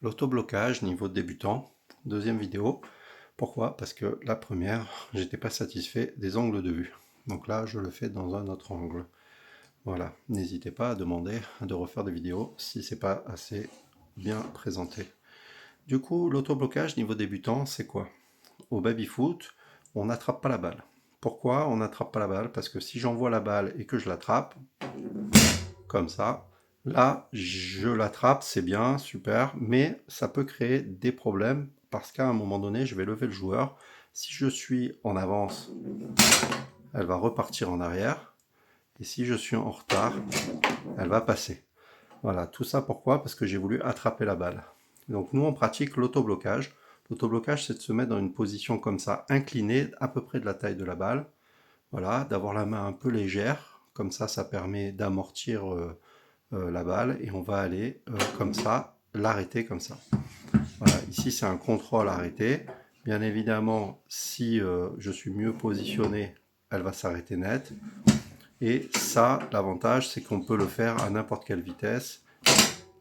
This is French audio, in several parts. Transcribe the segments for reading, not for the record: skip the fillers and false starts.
L'autoblocage niveau débutant, deuxième vidéo. Pourquoi? Parce que la première, j'étais pas satisfait des angles de vue. Donc là, je le fais dans un autre angle. Voilà, n'hésitez pas à demander de refaire des vidéos si c'est pas assez bien présenté. Du coup, l'autoblocage niveau débutant, c'est quoi? Au baby-foot, on n'attrape pas la balle. Pourquoi on n'attrape pas la balle? Parce que si j'envoie la balle et que je l'attrape, comme ça, là, je l'attrape, c'est bien, super, mais ça peut créer des problèmes parce qu'à un moment donné, je vais lever le joueur. Si je suis en avance, elle va repartir en arrière. Et si je suis en retard, elle va passer. Voilà, tout ça pourquoi? Parce que j'ai voulu attraper la balle. Donc nous, on pratique l'autoblocage. L'autoblocage, c'est de se mettre dans une position comme ça, inclinée, à peu près de la taille de la balle. Voilà, d'avoir la main un peu légère. Comme ça permet d'amortir la balle et on va aller comme ça, l'arrêter comme ça. Voilà, ici c'est un contrôle arrêté. Bien évidemment, si je suis mieux positionné, elle va s'arrêter net. Et ça, l'avantage, c'est qu'on peut le faire à n'importe quelle vitesse.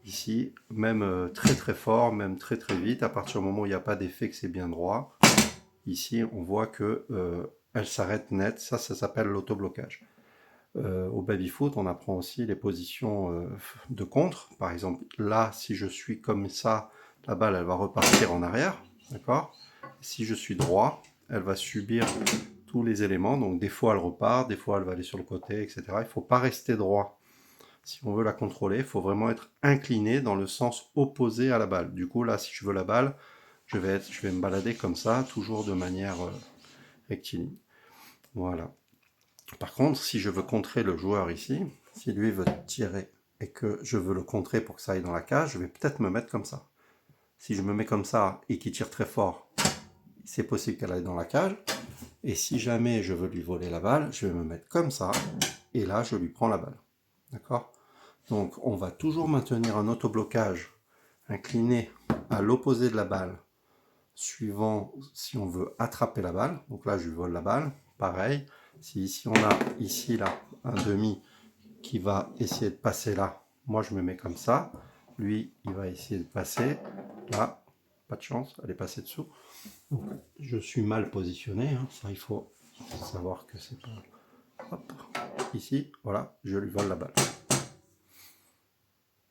Ici, même très très fort, même très très vite, à partir du moment où il n'y a pas d'effet que c'est bien droit. Ici, on voit que elle s'arrête net. Ça s'appelle l'autoblocage. Au baby-foot, on apprend aussi les positions de contre. Par exemple, là, si je suis comme ça, la balle, elle va repartir en arrière. D'accord? Si je suis droit, elle va subir tous les éléments. Donc, des fois, elle repart, des fois, elle va aller sur le côté, etc. Il ne faut pas rester droit. Si on veut la contrôler, il faut vraiment être incliné dans le sens opposé à la balle. Du coup, là, si je veux la balle, je vais me balader comme ça, toujours de manière rectiligne. Voilà. Par contre, si je veux contrer le joueur ici, si lui veut tirer et que je veux le contrer pour que ça aille dans la cage, je vais peut-être me mettre comme ça. Si je me mets comme ça et qu'il tire très fort, c'est possible qu'elle aille dans la cage. Et si jamais je veux lui voler la balle, je vais me mettre comme ça et là, je lui prends la balle. D'accord? Donc, on va toujours maintenir un autoblocage incliné à l'opposé de la balle, suivant si on veut attraper la balle. Donc là, je lui vole la balle. Pareil, si ici on a ici là un demi qui va essayer de passer là, moi je me mets comme ça. Lui, il va essayer de passer là. Pas de chance, elle est passée dessous. Donc, je suis mal positionné. Hein. Ça, il faut savoir que c'est pas. Hop. Ici, voilà, je lui vole la balle.